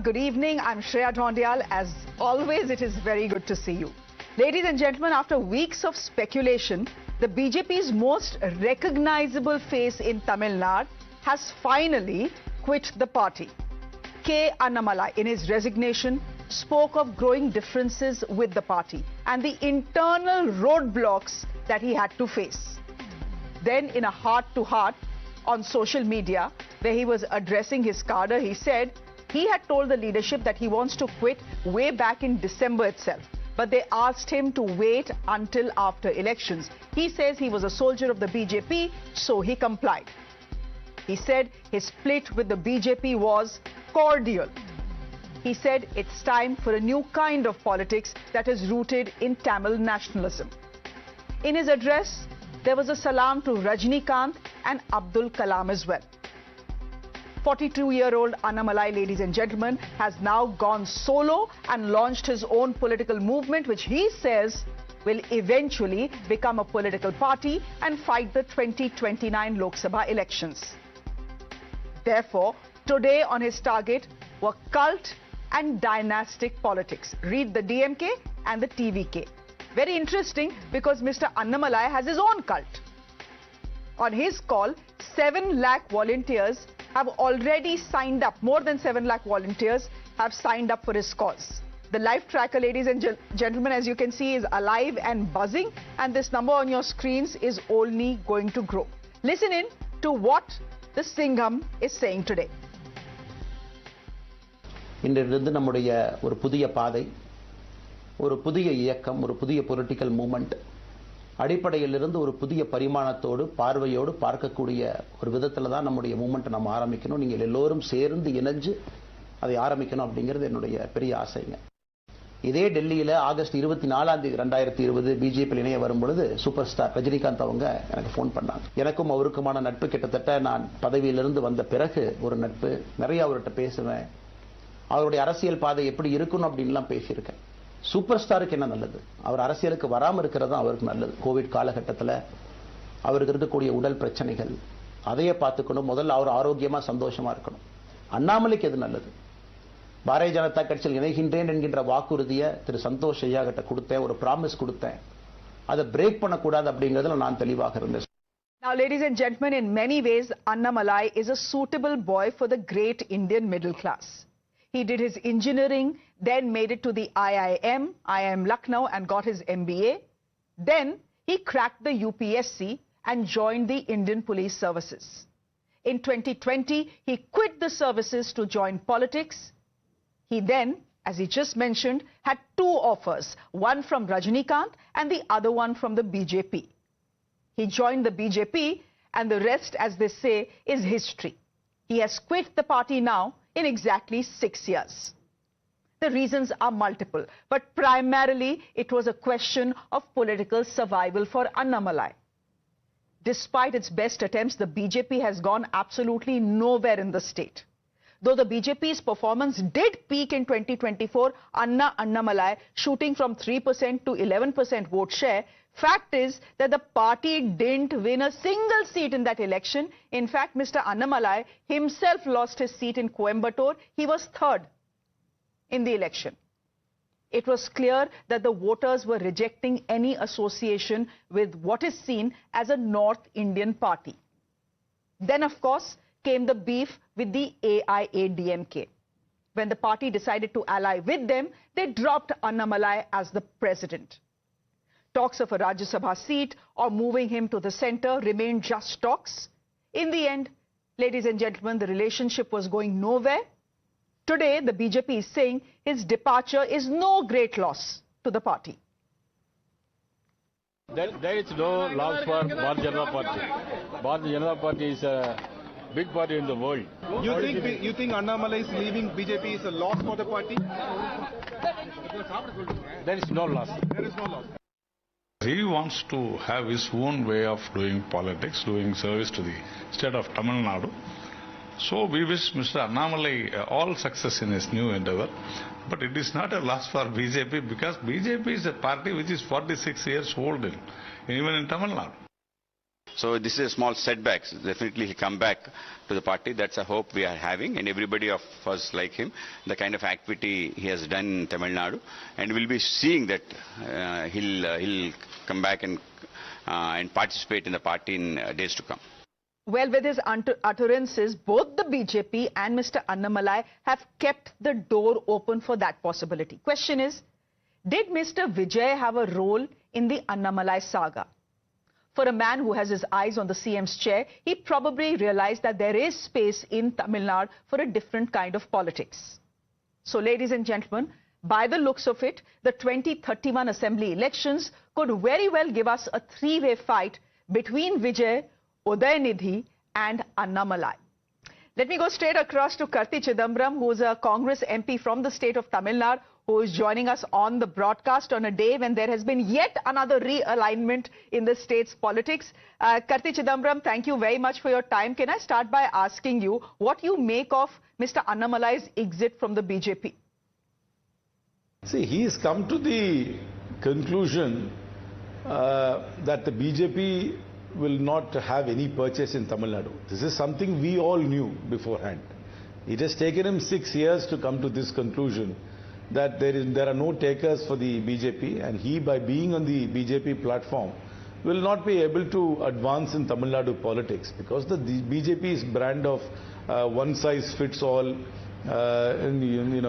good evening. I'm Shreya Dhoundial. As always, it is very good to see you. Ladies and gentlemen, after weeks of speculation, the BJP's most recognizable face in Tamil Nadu has finally quit the party. Annamalai, in his resignation, spoke of growing differences with the party and the internal roadblocks that he had to face. Then, in a heart-to-heart on social media, where he was addressing his cadre, he said he had told the leadership that he wants to quit way back in December itself. But they asked him to wait until after elections. He says he was a soldier of the BJP, so he complied. He said his split with the BJP was cordial. He said it's time for a new kind of politics that is rooted in Tamil nationalism. In his address, there was a salam to Rajinikanth and Abdul Kalam as well. 42-year-old Annamalai, ladies and gentlemen, has now gone solo and launched his own political movement, which he says will eventually become a political party and fight the 2029 Lok Sabha elections. Therefore, today on his target were cult and dynastic politics. Read the DMK and the TVK. Very interesting, because Mr. Annamalai has his own cult. On his call, 7 lakh volunteers have already signed up. More than 7 lakh volunteers have signed up for his cause. The live tracker, ladies and gentlemen, as you can see, is alive and buzzing, and this number on your screens is only going to grow. Listen in to what the Singham is saying today. இன்றிலிருந்து நம்முடைய ஒரு புதிய பாதை, ஒரு புதிய இயக்கம், ஒரு புதிய பொலிட்டிக்கல் மூவ்மெண்ட் அடிப்படையிலிருந்து ஒரு புதிய பரிமாணத்தோடு பார்வையோடு பார்க்கக்கூடிய ஒரு விதத்தில் தான் நம்முடைய மூவ்மெண்ட் நம்ம ஆரம்பிக்கணும். நீங்கள் எல்லோரும் சேர்ந்து இணைஞ்சு அதை ஆரம்பிக்கணும் அப்படிங்கிறது என்னுடைய பெரிய ஆசைங்க. இதே டெல்லியில் ஆகஸ்ட் 24 2020 பிஜேபி இணைய வரும்பொழுது சூப்பர் ஸ்டார் ரஜினிகாந்த் அவங்க எனக்கு ஃபோன் பண்ணாங்க. எனக்கும் அவருக்குமான நட்பு கிட்டத்தட்ட நான் பதவியிலிருந்து வந்த பிறகு ஒரு நட்பு. நிறைய அவர்கிட்ட பேசுவேன். அவருடைய அரசியல் பாதை எப்படி இருக்கணும் அப்படின்லாம் பேசியிருக்கேன். சூப்பர் ஸ்டாருக்கு என்ன நல்லது? அவர் அரசியலுக்கு வராமல் இருக்கிறது தான் அவருக்கு நல்லது. கோவிட் காலகட்டத்தில் அவருக்கு இருக்கக்கூடிய உடல் பிரச்சனைகள், அதையே பார்த்துக்கணும். முதல்ல அவர் ஆரோக்கியமா சந்தோஷமா இருக்கணும். அண்ணாமலைக்கு எது நல்லது? பாரதிய ஜனதா கட்சியில் இணைகின்றேன் என்கின்ற வாக்குறுதியை திரு சந்தோஷ் ஐயா கிட்ட கொடுத்தேன், ஒரு ப்ராமிஸ் கொடுத்தேன். அதை பிரேக் பண்ணக்கூடாது அப்படிங்கிறதுல நான் தெளிவாக இருந்தேன். Now, ladies and gentlemen, in many ways, Annamalai is a suitable boy for the great Indian middle class. He did his engineering, then made it to the IIM Lucknow, and got his MBA. Then he cracked the UPSC and joined the Indian Police Services. In 2020, he quit the services to join politics. He then, as he just mentioned, had 2 offers, one from Rajinikanth and the other one from the BJP. He joined the BJP, and the rest, as they say, is history. He has quit the party now in exactly 6 years. The reasons are multiple, but primarily it was a question of political survival for Annamalai. Despite its best attempts, the BJP has gone absolutely nowhere in the state. Though the BJP's performance did peak in 2024, Annamalai shooting from 3% to 11% vote share, fact is that the party didn't win a single seat in that election. In fact, Mr. Annamalai himself lost his seat in Coimbatore. He was 3rd in the election. It was clear that the voters were rejecting any association with what is seen as a North Indian party. Then, of course, came the beef with the AIADMK. When the party decided to ally with them, they dropped Annamalai as the president. Talks of a Rajya Sabha seat or moving him to the center remained just talks. In the end, ladies and gentlemen, the relationship was going nowhere. Today, the BJP is saying his departure is no great loss to the party. There is no loss for Bharatiya Janata Party. Bharatiya Janata Party is a big party in the world. You think Annamalai is leaving BJP is a loss for the party? There is no loss. There is no loss. He wants to have his own way of doing politics, doing service to the state of Tamil Nadu. So we wish Mr. Annamalai all success in his new endeavor. But it is not a loss for BJP, because BJP is a party which is 46 years old even in Tamil Nadu. So this is a small setback. Definitely he'll come back to the party. That's a hope we are having, and everybody of us like him, the kind of activity he has done in Tamil Nadu, and we'll be seeing that he'll come back and participate in the party in days to come. Well, with his utterances, both the BJP and Mr. Annamalai have kept the door open for that possibility. Question is, did Mr. Vijay have a role in the Annamalai saga? For a man who has his eyes on the CM's chair, he probably realized that there is space in Tamil Nadu for a different kind of politics. So, ladies and gentlemen, by the looks of it, the 2031 assembly elections could very well give us a three-way fight between Vijay, Udayanidhi and Annamalai. Let me go straight across to Karti Chidambaram, who is a Congress MP from the state of Tamil Nadu, who is joining us on the broadcast on a day when there has been yet another realignment in the state's politics. Karti Chidambaram, thank you very much for your time. Can I start by asking you what you make of Mr. Annamalai's exit from the BJP? See, he has come to the conclusion that the BJP will not have any purchase in Tamil Nadu. This is something we all knew beforehand. It has taken him 6 years to come to this conclusion that there are no takers for the BJP, and he, by being on the BJP platform, will not be able to advance in Tamil Nadu politics, because the BJP's brand of one size fits all,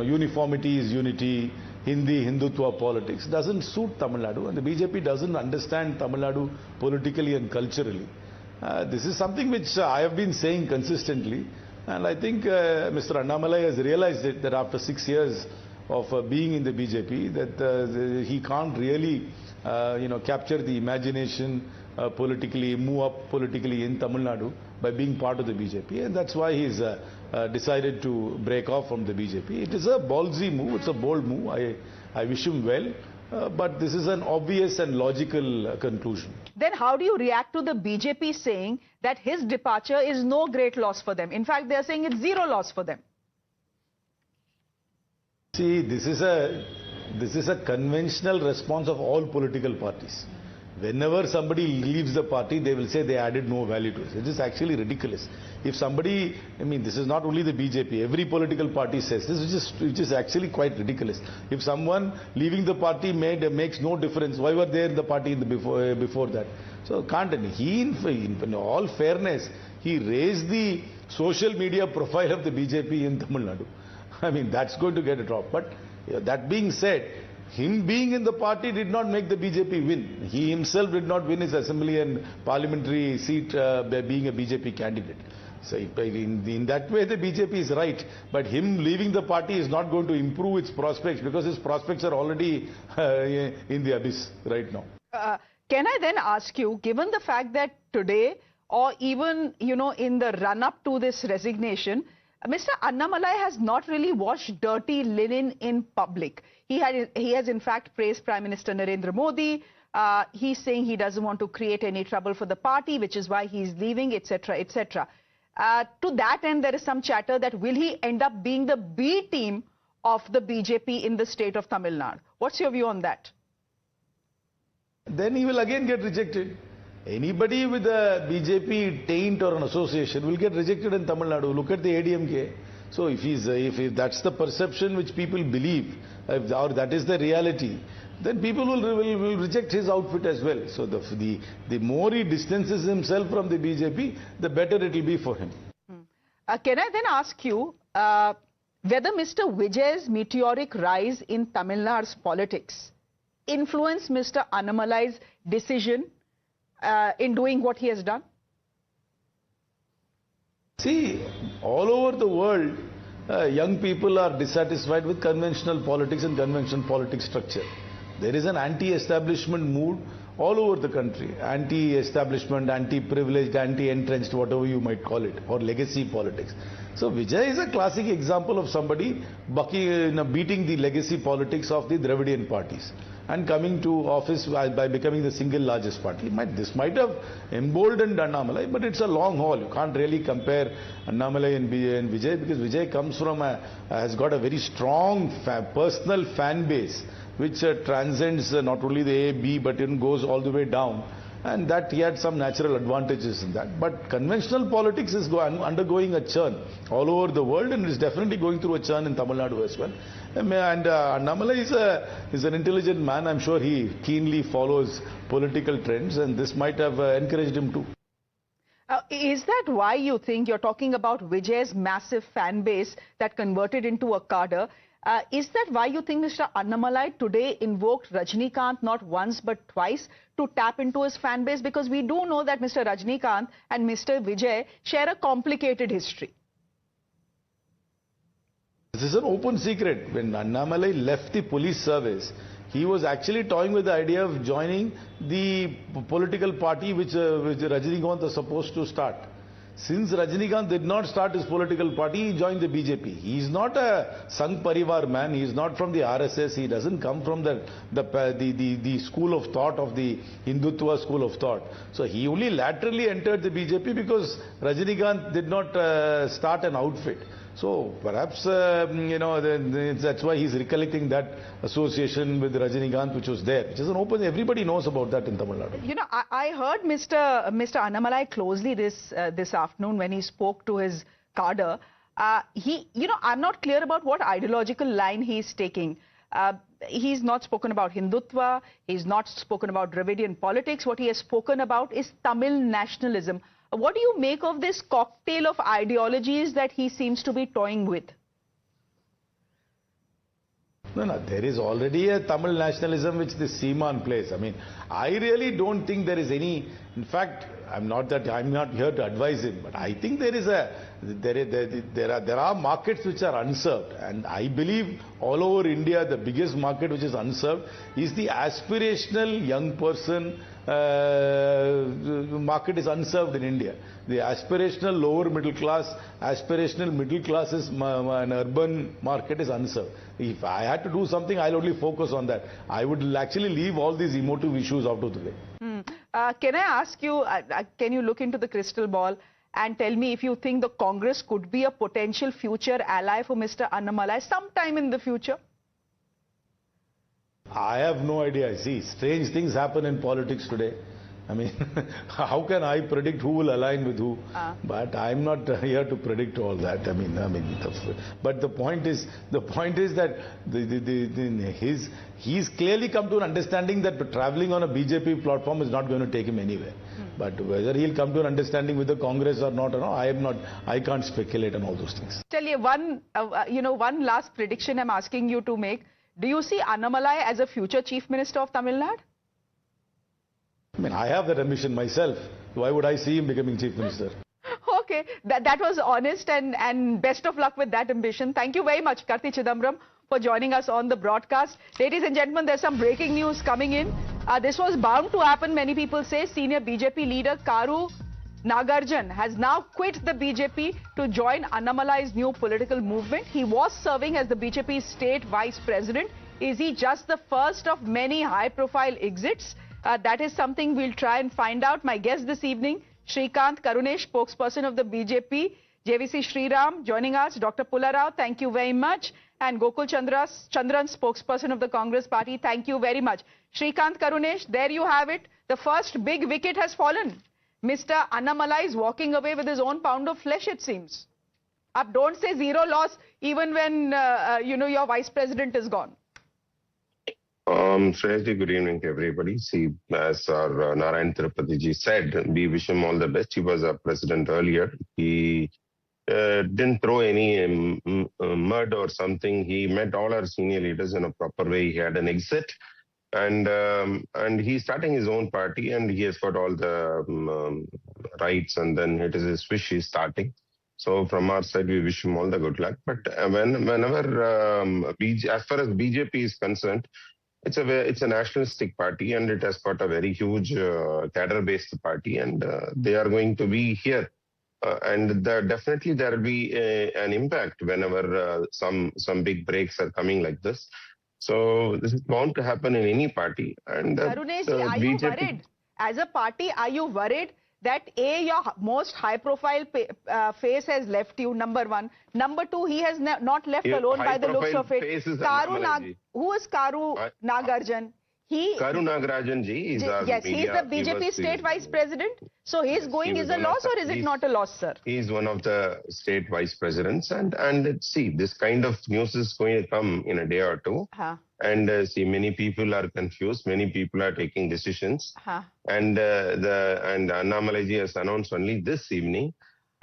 uniformity is unity, Hindi, Hindutva politics doesn't suit Tamil Nadu, and the BJP doesn't understand Tamil Nadu politically and culturally. This is something which I have been saying consistently, and I think Mr. Annamalai has realized it, that after 6 years of being in the BJP, that he can't really capture the imagination politically, move up politically in Tamil Nadu by being part of the BJP, and that's why he's decided to break off from the BJP. It is a ballsy move, it's a bold move. I wish him well, but this is an obvious and logical conclusion. Then how do you react to the BJP saying that his departure is no great loss for them? In fact, they are saying it's zero loss for them. See, this is a conventional response of all political parties. Whenever somebody leaves the party, they will say they added no value to it. It is actually ridiculous. If somebody, this is not only the BJP, every political party says this, which is actually quite ridiculous. If someone leaving the party makes no difference, why were they in the party before that? So can't he, in all fairness, he raised the social media profile of the BJP in Tamil Nadu. That's going to get a drop. But that being said, him being in the party did not make the BJP win. He himself did not win his assembly and parliamentary seat by being a BJP candidate. So in that way the BJP is right. But him leaving the party is not going to improve its prospects, because his prospects are already in the abyss right now. Can I then ask you, given the fact that today, or even in the run-up to this resignation, Mr. Annamalai has not really washed dirty linen in public. He has in fact praised Prime Minister Narendra Modi. He's saying he doesn't want to create any trouble for the party, which is why he's leaving, etc., etc. To that end, there is some chatter that will he end up being the B team of the BJP in the state of Tamil Nadu? What's your view on that? Then he will again get rejected. Anybody with a BJP taint or an association will get rejected in Tamil Nadu. Look at the ADMK. So if that's the perception which people believe, or that is the reality, then people will reject his outfit as well. So the more he distances himself from the BJP, the better it will be for him. Can I then ask you whether Mr. Vijay's meteoric rise in Tamil Nadu's politics influenced Mr. Annamalai's decision in doing what he has done? See, all over the world, young people are dissatisfied with conventional politics and conventional politics structure. There is an anti-establishment mood all over the country. Anti-establishment, anti-privileged, anti-entrenched, whatever you might call it, or legacy politics. So Vijay is a classic example of somebody beating the legacy politics of the Dravidian parties and coming to office by becoming the single largest party. This might have emboldened Annamalai, but it's a long haul. You can't really compare Annamalai and Vijay, because Vijay comes from has got a very strong personal fan base, which transcends not only the A, B, but it goes all the way down. and that he had some natural advantages in that. But conventional politics is undergoing a churn all over the world, and is definitely going through a churn in Tamil Nadu as well. And Annamalai is an intelligent man. I'm sure he keenly follows political trends, and this might have encouraged him too. Is that why you think, you're talking about Vijay's massive fan base that converted into a cadre, is that why you think Mr. Annamalai today invoked Rajinikanth not once but twice to tap into his fan base? Because we do know that Mr. Rajinikanth and Mr. Vijay share a complicated history. This is an open secret. When Annamalai left the police service, he was actually toying with the idea of joining the political party which Rajinikanth was supposed to start. Since Rajinikanth did not start his political party, he joined the BJP. He is not a Sangh Parivar man. He is not from the RSS. He doesn't come from the school of thought of the Hindutva school of thought. So he only laterally entered the BJP because Rajinikanth did not start an outfit. So perhaps, that's why he's recollecting that association with Rajinikanth which was there, which is an open, everybody knows about that in Tamil Nadu. You know, I heard Mr. Annamalai closely this afternoon when he spoke to his cadre. I'm not clear about what ideological line he's taking. He's not spoken about Hindutva, he's not spoken about Dravidian politics. What he has spoken about is Tamil nationalism. What do you make of this cocktail of ideologies that he seems to be toying with? No, there is already a Tamil nationalism which the Seeman plays. I mean, I really don't think there is any. In fact, I'm not here to advise him, but I think there are markets which are unserved, and I believe all over India the biggest market which is unserved is the aspirational young person. Market is unserved in India. The aspirational lower middle class, aspirational middle class is an urban market is unserved. If I had to do something, I'll only focus on that. I would actually leave all these emotive issues out of the way. Can I ask you, can you look into the crystal ball and tell me if you think the Congress could be a potential future ally for Mr. Annamalai sometime in the future? I have no idea. See, strange things happen in politics today. I mean, how can I predict who will align with who? But I'm not here to predict all that. But the point is that he's clearly come to an understanding that traveling on a BJP platform is not going to take him anywhere. But whether he'll come to an understanding with the Congress or not, I can't speculate on all those things. Tell you one last prediction I'm asking you to make. Do you see Annamalai as a future Chief Minister of Tamil Nadu? I mean, I have that ambition myself. Why would I see him becoming Chief Minister? Okay, that was honest, and best of luck with that ambition. Thank you very much, Karti Chidambaram, for joining us on the broadcast. Ladies and gentlemen, there's some breaking news coming in. This was bound to happen, many people say. Senior BJP leader Karu Nagarjan has now quit the BJP to join Annamalai's new political movement. He was serving as the BJP state vice president. Is he just the first of many high-profile exits? That is something we'll try and find out. My guest this evening, Srikanth Karunesh, spokesperson of the BJP, JVC Sriram joining us, Dr. Pularao, thank you very much, and Gokul Chandran, spokesperson of the Congress party, thank you very much. Srikanth Karunesh, there you have it. The first big wicket has fallen. Mr. Annamalai is walking away with his own pound of flesh, it seems. Don't say zero loss even when, your vice president is gone. Shreya, good evening to everybody. See, as our Narayan Thalapathy ji said, we wish him all the best. He was our president earlier. He didn't throw any mud or something. He met all our senior leaders in a proper way. He had an exit. And he's starting his own party, and he has got all the rights, and then it is his wish he's starting. So from our side, we wish him all the good luck. But whenever, as far as BJP is concerned, it's a nationalistic party, and it has got a very huge cadre-based party, and they are going to be here. And definitely there will be an impact whenever some big breaks are coming like this. So this is bound to happen in any party. And Karunesh, are you worried? As a party, are you worried that your most high-profile face has left you, number one. Number two, he has not left alone by the looks of it. Who is Karu Nagarjan? Karu Nagarajan ji is our yes, media. he's the BJP state vice president. So his going is a loss, or is it not a loss, sir? He is one of the state vice presidents, and see, this kind of news is going to come in a day or two. And see, many people are confused. Many people are taking decisions. And Annamalai ji has announced only this evening.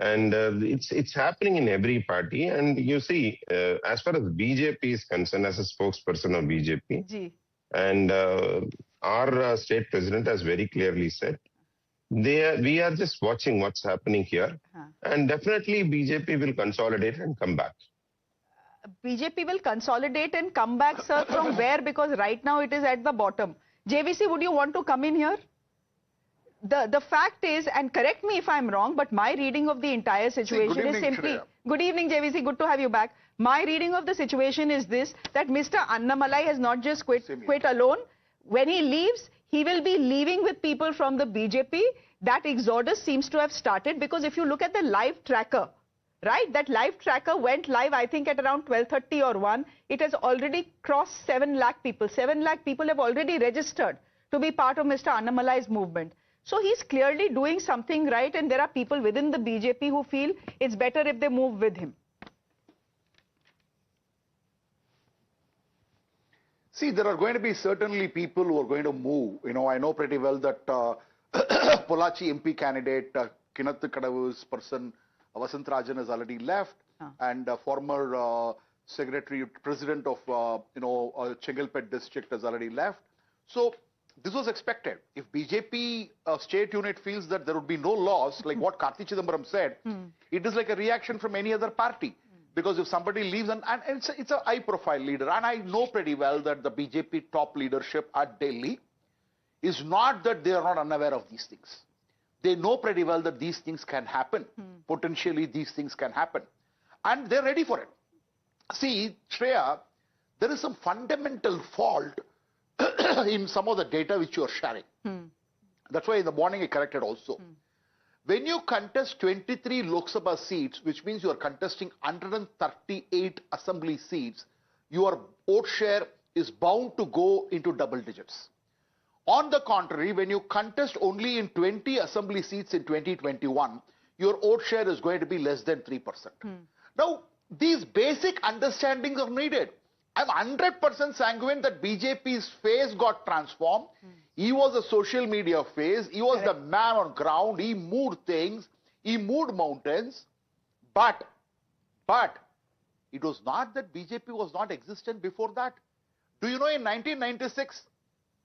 And it's happening in every party. And you see, as far as BJP is concerned, as a spokesperson of BJP, and our state president has very clearly said, we are just watching what's happening here. And definitely BJP will consolidate and come back. BJP will consolidate and come back, sir, from where? Because right now it is at the bottom. JVC, would you want to come in here? The fact is, and correct me if I'm wrong, but my reading of the entire situation is simply... Shreya. Good evening, JVC. Good to have you back. My reading of the situation is this, that Mr. Annamalai has not just quit alone. When he leaves, he will be leaving with people from the BJP. That exodus seems to have started, because if you look at the live tracker, right, that live tracker went live, I think, at around 12:30 or 1. It has already crossed 7 lakh people. 7 lakh people have already registered to be part of Mr. Annamalai's movement. So he's clearly doing something right, and there are people within the BJP who feel it's better if they move with him. See, there are going to be certainly people who are going to move. You know, I know pretty well that Pollachi MP candidate, Kinath Kadavur's person, Vasant Rajan, has already left, and former secretary, president of, Chengalpet district has already left. So this was expected. If BJP state unit feels that there would be no loss, like what Karti Chidambaram said, it is like a reaction from any other party. Because if somebody leaves, and it's a high-profile leader, and I know pretty well that the BJP top leadership at Delhi is not that they are not unaware of these things. They know pretty well that these things can happen. Potentially, these things can happen. And they're ready for it. See, Shreya, there is some fundamental fault in some of the data which you are sharing. That's why in the morning I corrected also. When you contest 23 Lok Sabha seats, which means you are contesting 138 assembly seats, your vote share is bound to go into double digits. On the contrary, when you contest only in 20 assembly seats in 2021, your vote share is going to be less than 3%. Now, these basic understandings are needed. I'm 100% sanguine that BJP's face got transformed. He was a social media face. He was the man on ground. He moved things. He moved mountains. But it was not that BJP was not existent before that. Do you know in 1996,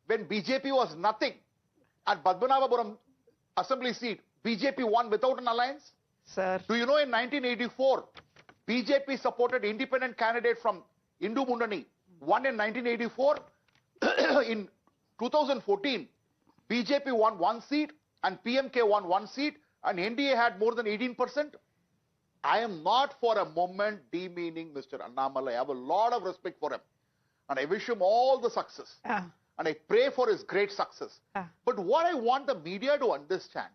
when BJP was nothing, at Padmanabhapuram assembly seat, BJP won without an alliance? Sir. Do you know in 1984, BJP supported independent candidate from Hindu Mundani, won in 1984. In 2014, BJP won 1 seat and PMK won 1 seat, and NDA had more than 18%. I am not for a moment demeaning Mr. Annamalai. I have a lot of respect for him. And I wish him all the success. And I pray for his great success. But what I want the media to understand,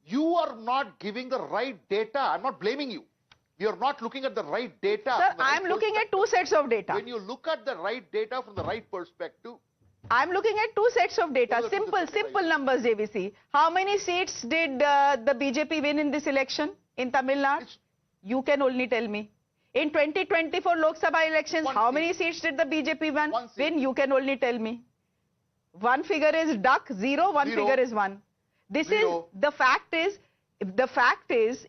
you are not giving the right data. I'm not blaming you. You're not looking at the right data. Sir, I'm looking at 2 sets of data. When you look at the right data from the right perspective, I'm looking at 2 sets of data. Simple numbers, JVC. How many seats did the BJP win in this election in Tamil Nadu? You can only tell me. In 2024 Lok Sabha elections, how many seats did the BJP win? You can only tell me. One figure is duck, 0. One figure is 1. This is, the fact is,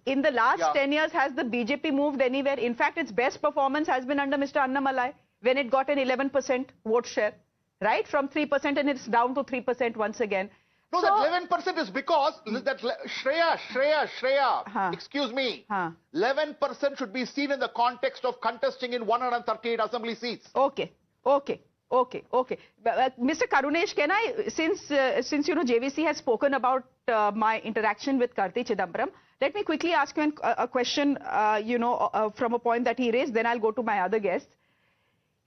in the last 10 years, has the BJP moved anywhere? In fact, its best performance has been under Mr. Annamalai, when it got an 11% vote share, right? From 3%, and it's down to 3% once again. No, so, that 11% is because that Shreya, excuse me, 11% should be seen in the context of contesting in 138 assembly seats. Okay. Mr. Karunesh, can I, since JVC has spoken about my interaction with Karti Chidambaram, let me quickly ask you a question, from a point that he raised, then I'll go to my other guests.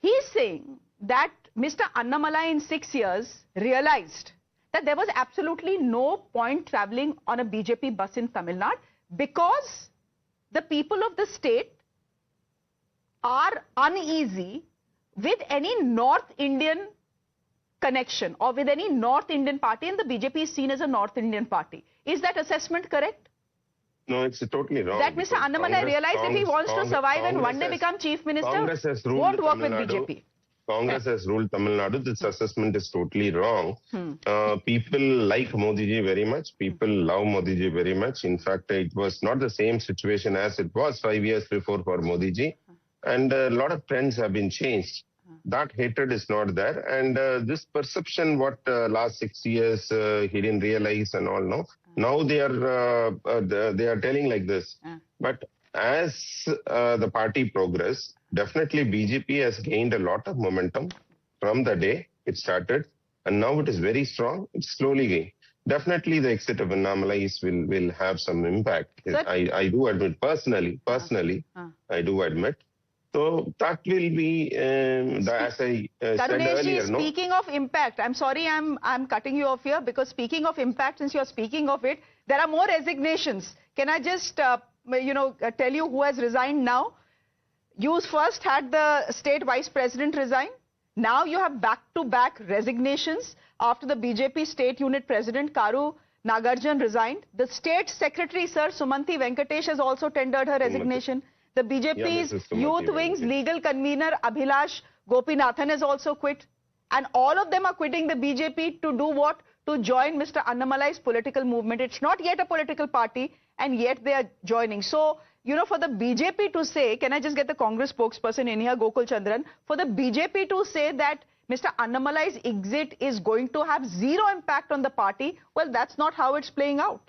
He's saying that Mr. Annamalai in 6 years realized that there was absolutely no point traveling on a BJP bus in Tamil Nadu because the people of the state are uneasy with any North Indian connection or with any North Indian party, and the BJP is seen as a North Indian party. Is that assessment correct? No, it's totally wrong. That Mr. Annamalai realized if he wants to survive and one day become chief minister, won't work with BJP. Congress has ruled Tamil Nadu. This assessment is totally wrong. People like Modi ji very much. People love Modi ji very much. In fact, it was not the same situation as it was 5 years before for Modi ji. And a lot of trends have been changed. That hatred is not there. And this perception, what last 6 years he didn't realize and all, no. Now they are telling like this. But as the party progress, definitely BJP has gained a lot of momentum from the day it started, and now it is very strong. It's slowly gaining. Definitely the exit of Annamalai will have some impact. I do admit personally, I do admit. So that will be, as I said earlier, no? Speaking of impact, I'm sorry I'm cutting you off here, because speaking of impact, since you're speaking of it, there are more resignations. Can I just, tell you who has resigned now? You first had the state vice president resign. Now you have back-to-back resignations after the BJP state unit president, Karu Nagarjan, resigned. The state secretary, sir, Sumanthi Venkatesh, has also tendered her resignation. The BJP's youth wing's legal convener, Abhilash Gopinathan, has also quit. And all of them are quitting the BJP to do what? To join Mr. Annamalai's political movement. It's not yet a political party, and yet they are joining. So, for the BJP to say, can I just get the Congress spokesperson in here, Gokul Chandran, for the BJP to say that Mr. Annamalai's exit is going to have zero impact on the party, well, that's not how it's playing out.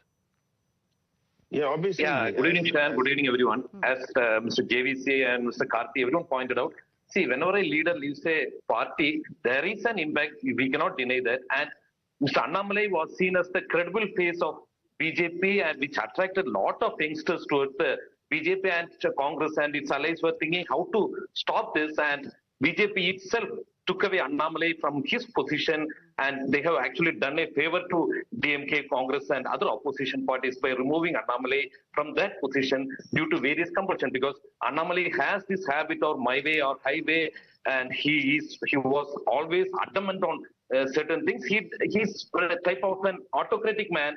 Yeah, obviously. Yeah, good evening, Shan. Good evening, everyone. As Mr. JVC and Mr. Karti, everyone pointed out, see, whenever a leader leaves a party, there is an impact. We cannot deny that. And Mr. Annamalai was seen as the credible face of BJP, and which attracted a lot of youngsters towards the BJP, and Congress and its allies were thinking how to stop this, and BJP itself took away Annamalai from his position, and they have actually done a favor to DMK, Congress and other opposition parties by removing Annamalai from that position due to various compulsion, because Annamalai has this habit of my way or highway, and he was always adamant on certain things. He's a type of an autocratic man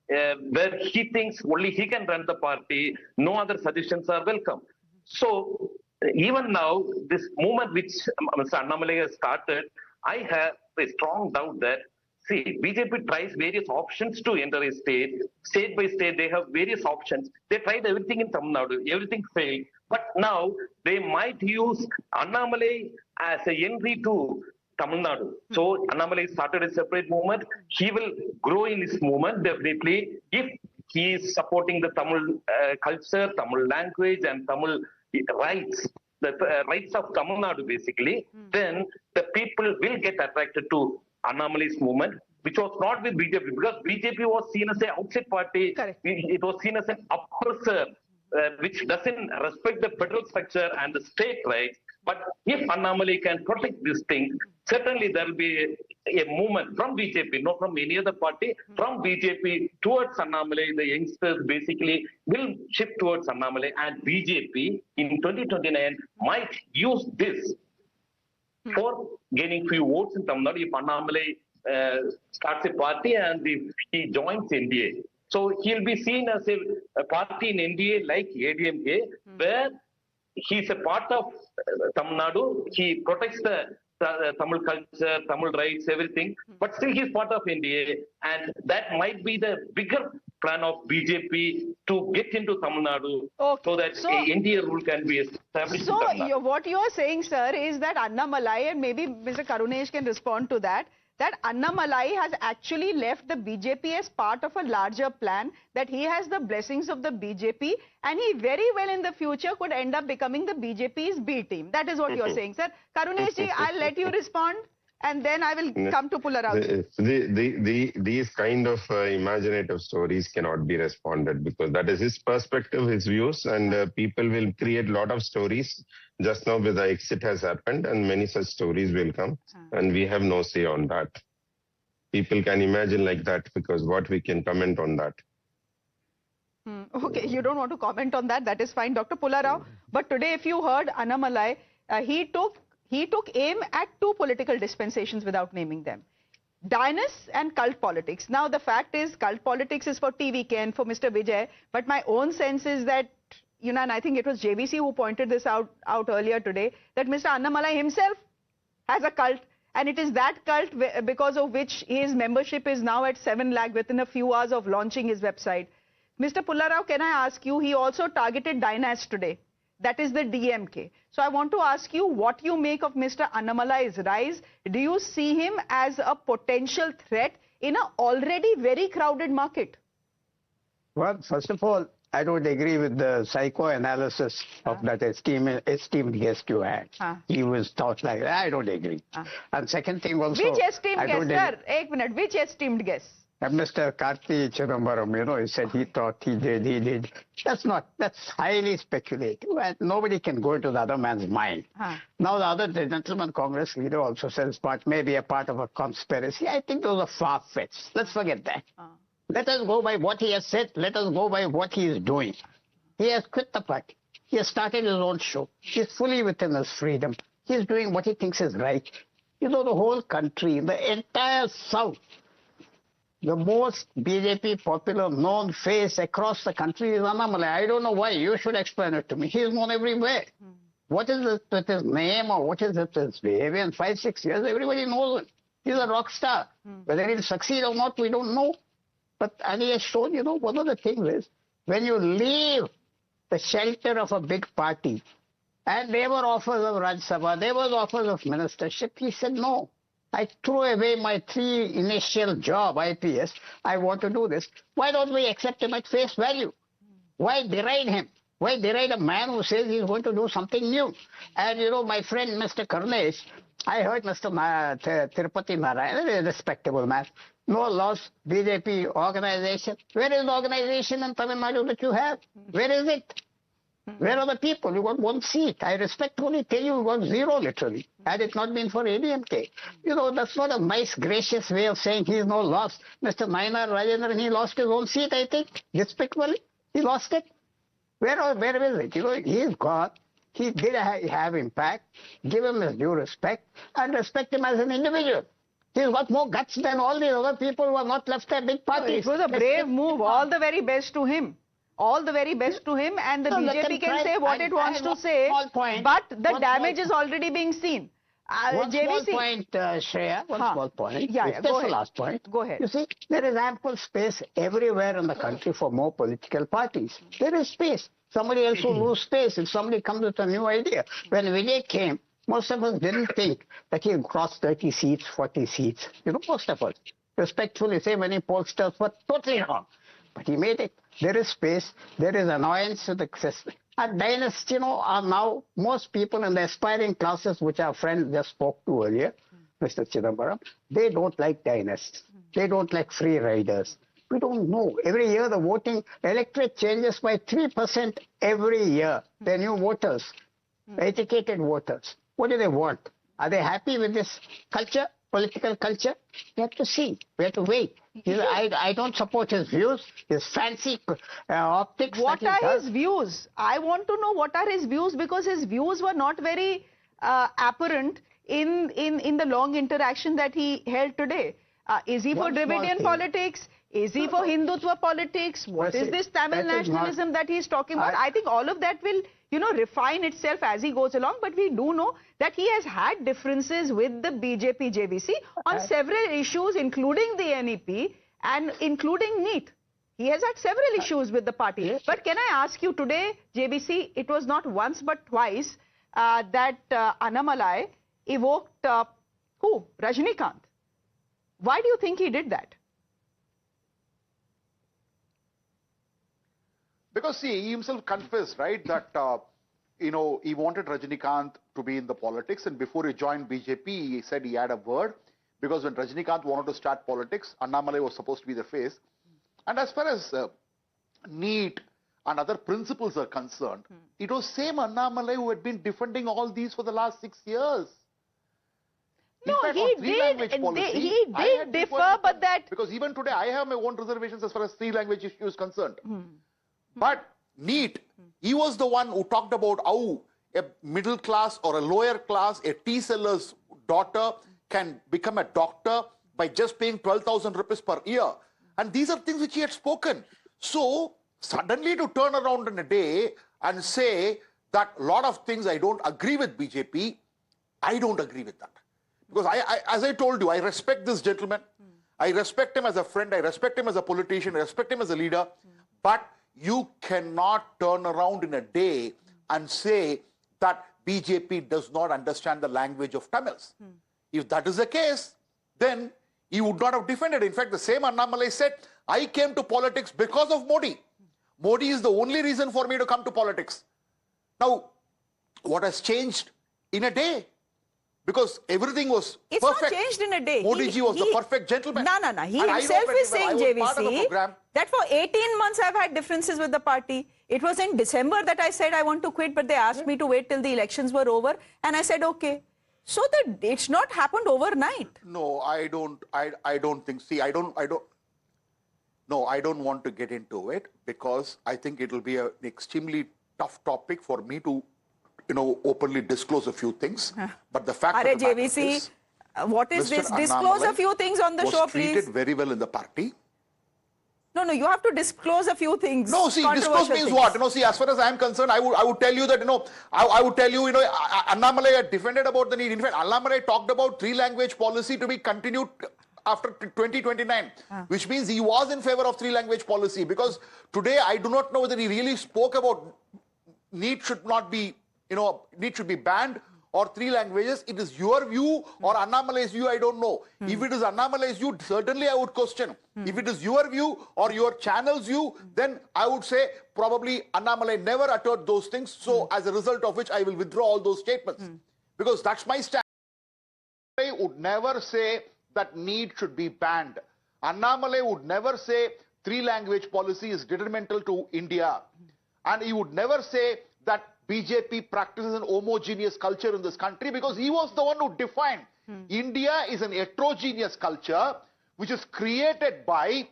where he thinks only he can run the party, no other suggestions are welcome. So even now, this movement which Mr. Annamalai has started, I have a strong doubt that, see, BJP tries various options to enter a state. State by state, they have various options. They tried everything in Tamil Nadu, everything failed. But now, they might use Annamalai as a entry to Tamil Nadu. So, Annamalai started a separate movement. He will grow in this movement, definitely, if he is supporting the Tamil culture, Tamil language, and Tamil rights, the rights of Tamil Nadu basically, then the people will get attracted to Annamalai's movement, which was not with BJP, because BJP was seen as an outside party. Correct. It was seen as an oppressor, which doesn't respect the federal structure and the state rights. But if Annamalai can protect this thing, certainly there will be a movement from BJP, not from any other party, from BJP towards Annamalai. The youngsters basically will shift towards Annamalai, and BJP in 2029 might use this for gaining few votes in Tamil Nadu if Annamalai starts a party and if he joins NDA. So he'll be seen as a party in NDA like ADMK, where he's a part of Tamil Nadu. He protects the Tamil culture, Tamil rights, everything. But still he's part of NDA. And that might be the bigger plan of BJP to get into Tamil Nadu so that NDA rule can be established. So what you are saying, sir, is that Annamalai, and maybe Mr. Karunesh can respond to that, that Annamalai has actually left the BJP as part of a larger plan, that he has the blessings of the BJP, and he very well in the future could end up becoming the BJP's B team. That is what you are saying, sir. Karunesh ji, I'll let you respond, and then I will come to Pularao. These kind of imaginative stories cannot be responded, because that is his perspective, his views, and people will create a lot of stories. Just now, the exit has happened, and many such stories will come, and we have no say on that. People can imagine like that, because what we can comment on that. Okay, you don't want to comment on that. That is fine, Dr. Pularao. But today, if you heard Annamalai, he took he took aim at two political dispensations without naming them. Dynasts and cult politics. Now, the fact is, cult politics is for TVK and for Mr. Vijay, but my own sense is that, you know, and I think it was JVC who pointed this out earlier today, that Mr. Annamalai himself has a cult, and it is that cult because of which his membership is now at 7 lakh within a few hours of launching his website. Mr. Pullarao, can I ask you, he also targeted Dynasts today. That is the DMK. So I want to ask you what you make of Mr. Annamalai's rise. Do you see him as a potential threat in an already very crowded market? Well, first of all, I don't agree with the psychoanalysis of that esteemed guest you had. He was thought like that. I don't agree. And second thing also... Which esteemed guest, sir? Ek minute. Which esteemed guest? Mr. Karti Chidambaram, you know, he said he thought he did. That's highly speculative. And nobody can go into the other man's mind. Now, the other gentleman Congress leader also says maybe a part of a conspiracy. I think those are far-fetched. Let's forget that. Let us go by what he has said. Let us go by what he is doing. He has quit the party. He has started his own show. He's fully within his freedom. He's doing what he thinks is right. You know, the whole country, the entire South, the most BJP popular known face across the country is Annamalai. I don't know why. You should explain it to me. He is known everywhere. What is it with his name or what is it with his behavior? In 5-6 years, everybody knows him. He's a rock star. Whether he'll succeed or not, we don't know. And he has shown, you know, one of the things is, when you leave the shelter of a big party, and there were offers of Rajya Sabha, there was offers of ministership, he said, no, I threw away my 3 initial job, IPS, I want to do this. Why don't we accept him at face value? Why deride him? Why deride a man who says he's going to do something new? And, you know, my friend Mr. Karnesh, I heard Mr. Tirupati Narayan, a respectable man, no loss, BJP organization. Where is the organization in Tamil Nadu that you have? Where is it? Where are the people? You got 1 seat. I respectfully tell you, you got 0 literally. Had it not been for ADMK. You know, that's not a nice, gracious way of saying he's no loss. Mr. Nainar Rajendran, he lost his own seat, I think. Respectfully, he lost it. Where is it? You know, he's gone. He did have impact. Give him his due respect and respect him as an individual. He's got more guts than all the other people who have not left their big parties. It was a brave move. All the very best to him. All the very best to him, and the BJP can say what it wants to say, but the damage is already being seen. One small point, Shreya, one small point. Yeah, that's the last point. Go ahead. You see, there is ample space everywhere in the country for more political parties. There is space. Somebody else will lose space if somebody comes with a new idea. When Vijay came, most of us didn't think that he would cross 30 seats, 40 seats. You know, most of us respectfully say many pollsters were totally wrong. But he made it. There is space. There is annoyance with the system. And dynasts, you know, are now most people in the aspiring classes, which our friend just spoke to earlier, Mr. Chidambaram, they don't like dynasts. They don't like free riders. We don't know. Every year the voting electorate changes by 3% every year. They're new voters, educated voters. What do they want? Are they happy with this culture, political culture? We have to see. We have to wait. I don't support his views, his fancy optics. What are his views? I want to know what are his views, because his views were not very apparent in the long interaction that he held today. Is he for Dravidian politics? Is he for Hindutva politics? What is this Tamil nationalism that he's talking about? I think all of that will, you know, refine itself as he goes along. But we do know that he has had differences with the BJP JVC on several issues, including the NEP and including NEET. He has had several issues with the party. But can I ask you today, JVC, it was not once but twice that Annamalai evoked who? Rajinikanth. Why do you think he did that? Because, see, he himself confessed, right, that, you know, he wanted Rajinikanth to be in the politics, and before he joined BJP, he said he had a word, because when Rajinikanth wanted to start politics, Annamalai was supposed to be the face. And as far as NEET and other principles are concerned, it was same Annamalai who had been defending all these for the last 6 years. No, he did differ, but that... Because even today, I have my own reservations as far as 3 language issue is concerned. But NEET, he was the one who talked about how a middle class or a lower class, a tea seller's daughter can become a doctor by just paying 12,000 rupees per year. And these are things which he had spoken. So suddenly to turn around in a day and say that a lot of things I don't agree with BJP, I don't agree with that. Because as I told you, I respect this gentleman. I respect him as a friend. I respect him as a politician. I respect him as a leader. But you cannot turn around in a day and say that BJP does not understand the language of Tamils. If that is the case, then he would not have defended. In fact, the same Annamalai said, I came to politics because of Modi. Modi is the only reason for me to come to politics. Now, what has changed in a day? Because everything was it's perfect. It's not changed in a day. Modi ji was the perfect gentleman. No. He himself is saying, JVC, that for 18 months I've had differences with the party. It was in December that I said I want to quit, but they asked me to wait till the elections were over. And I said, okay. So that it's not happened overnight. No, I don't think. See, I don't want to get into it because I think it will be an extremely tough topic for me to, openly disclose a few things. But the fact of the matter is, what is this? Disclose a few things on the show, please. Was treated very well in the party. No, you have to disclose a few things. No, see, disclose means what? See, as far as I am concerned, I would tell you that, I would tell you, Annamalai had defended about the need. In fact, Annamalai talked about three-language policy to be continued after 2029, which means he was in favor of three-language policy. Because today, I do not know whether he really spoke about need should not be, need should be banned or three languages. It is your view or Annamalai's view, I don't know. If it is Annamalai's view, certainly I would question. If it is your view or your channel's view, then I would say probably Annamalai never uttered those things. So as a result of which I will withdraw all those statements. Because that's my stand. Annamalai would never say that need should be banned. Annamalai would never say three-language policy is detrimental to India. And he would never say that BJP practices an homogeneous culture in this country, because he was the one who defined India is an heterogeneous culture which is created by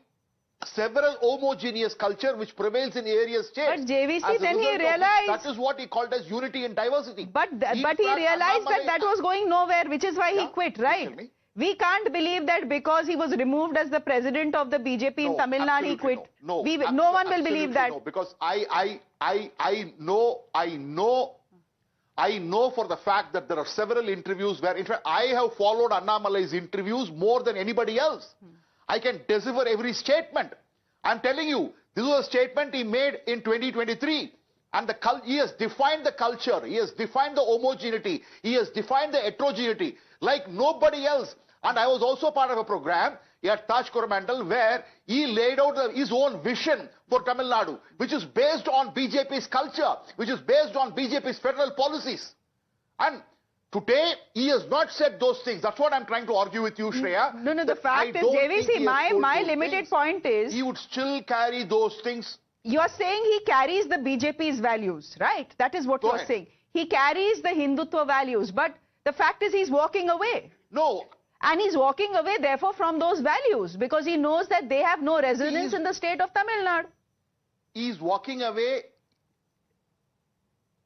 several homogeneous culture which prevails in various states. But JVC, then he realized... That is what he called as unity in diversity. But he realized that was going nowhere, which is why he quit, right? We can't believe that because he was removed as the president of the BJP in Tamil Nadu, he quit. No one will believe that. No, because I know for the fact that there are several interviews where, in fact, I have followed Annamalai's interviews more than anybody else. I can decipher every statement. I'm telling you, this was a statement he made in 2023. And he has defined the culture, he has defined the homogeneity, he has defined the heterogeneity like nobody else. And I was also part of a program at Taj Coromandel where he laid out his own vision for Tamil Nadu, which is based on BJP's culture, which is based on BJP's federal policies. And today, he has not said those things. That's what I'm trying to argue with you, Shreya. No, the fact is, JVC, my limited point is... He would still carry those things. You are saying he carries the BJP's values, right? That is what you're saying. He carries the Hindutva values, but the fact is he's walking away. No. And he's walking away, therefore, from those values, because he knows that they have no resonance in the state of Tamil Nadu. He's walking away.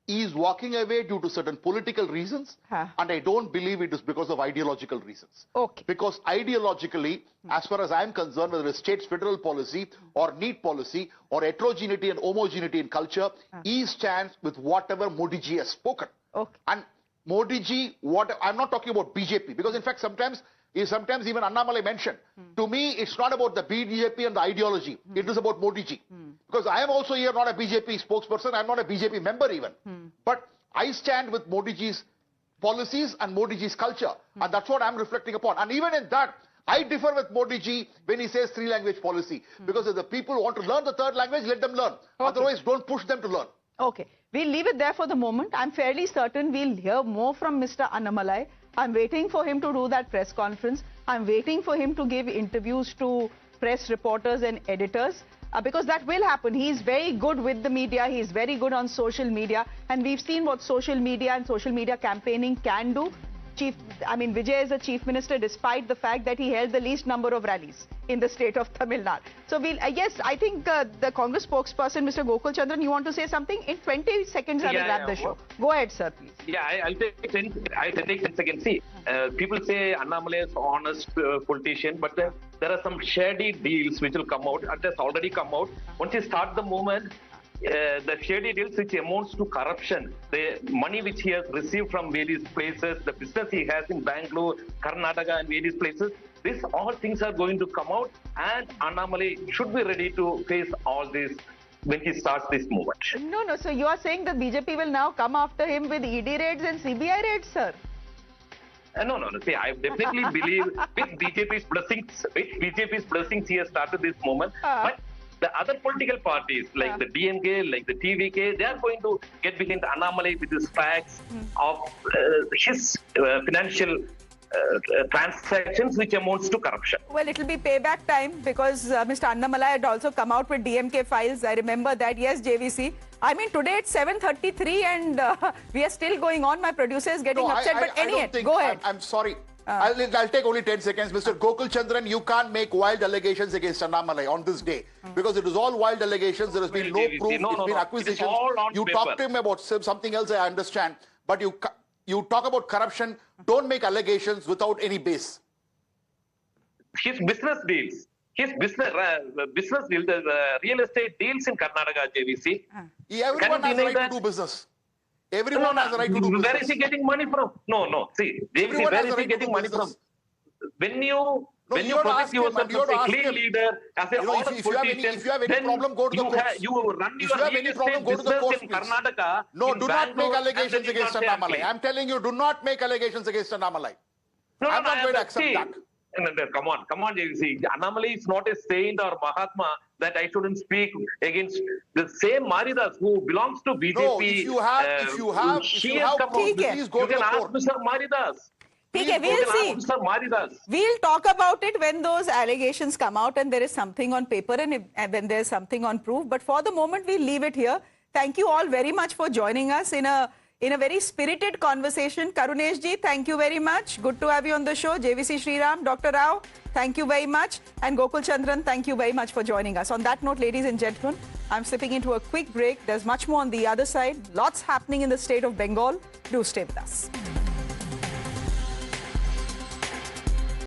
He's walking away due to certain political reasons, and I don't believe it is because of ideological reasons. Okay. Because ideologically, as far as I'm concerned, whether it's state's federal policy or need policy or heterogeneity and homogeneity in culture, he stands with whatever Modi ji has spoken. Okay. And Modi ji, I'm not talking about BJP, because in fact sometimes even Annamalai mentioned, to me it's not about the BJP and the ideology, it is about Modi ji. Because I am also here not a BJP spokesperson, I'm not a BJP member even. But I stand with Modi ji's policies and Modi ji's culture, and that's what I'm reflecting upon. And even in that, I differ with Modi ji when he says three-language policy, because if the people want to learn the third language, let them learn. Otherwise, don't push them to learn. Okay, we'll leave it there for the moment. I'm fairly certain we'll hear more from Mr. Annamalai. I'm waiting for him to do that press conference. I'm waiting for him to give interviews to press reporters and editors, because that will happen. He's very good with the media. He's very good on social media. And we've seen what social media and social media campaigning can do. Vijay is a chief minister despite the fact that he held the least number of rallies in the state of Tamil Nadu. So yes, I think the Congress spokesperson, Mr. Gokul Chandran, you want to say something? In 20 seconds, I will wrap the show. Go ahead, sir, please. Yeah, I'll take 10 seconds. See, people say Annamalai is an honest politician, but there are some shady deals which will come out. It has already come out. Once you start the movement, the shady deals which amounts to corruption, the money which he has received from various places, the business he has in Bangalore, Karnataka and various places, these all things are going to come out, and Annamalai should be ready to face all this when he starts this movement. No. So you are saying that BJP will now come after him with ED raids and CBI raids, sir? No. See, I definitely believe with BJP's blessings, he has started this movement. But the other political parties, like the DMK, like the TVK, they are going to get behind Annamalai with his facts of his financial transactions which amounts to corruption. Well, it will be payback time because Mr. Annamalai had also come out with DMK files. I remember that. Yes, JVC. Today it's 7:33 and we are still going on. My producer is getting upset. Go ahead. I'm sorry. I'll take only 10 seconds. Mr. Gokul Chandran, you can't make wild allegations against Annamalai on this day because it is all wild allegations. There has been no proof. It's been acquisitions. You talk to him about something else, I understand. But you talk about corruption. Don't make allegations without any base. His business deals. His business deals, the real estate deals in Karnataka, JVC. Everyone has a right to do business. Everyone has a right to do business. Where is he getting money from? No. See, JVC, where is he getting money from? When you project yourself as a clean leader, as an honest politician, if you have any problem, go to the courts. You run your real estate business in Karnataka. No, do not make allegations against Annamalai. I'm telling you, do not make allegations against Annamalai. I'm not going to accept that. Come on, JVC. Annamalai is not a saint or Mahatma that I shouldn't speak against the same Maridas who belongs to BJP. No, if you have, please go to the court. Ask Mr. Maridas. Okay, we'll see. We'll talk about it when those allegations come out and there is something on paper and when there's something on proof. But for the moment, we'll leave it here. Thank you all very much for joining us in a very spirited conversation. Karunesh ji, thank you very much. Good to have you on the show. JVC Sriram, Dr. Rao, thank you very much. And Gokul Chandran, thank you very much for joining us. On that note, ladies and gentlemen, I'm slipping into a quick break. There's much more on the other side. Lots happening in the state of Bengal. Do stay with us.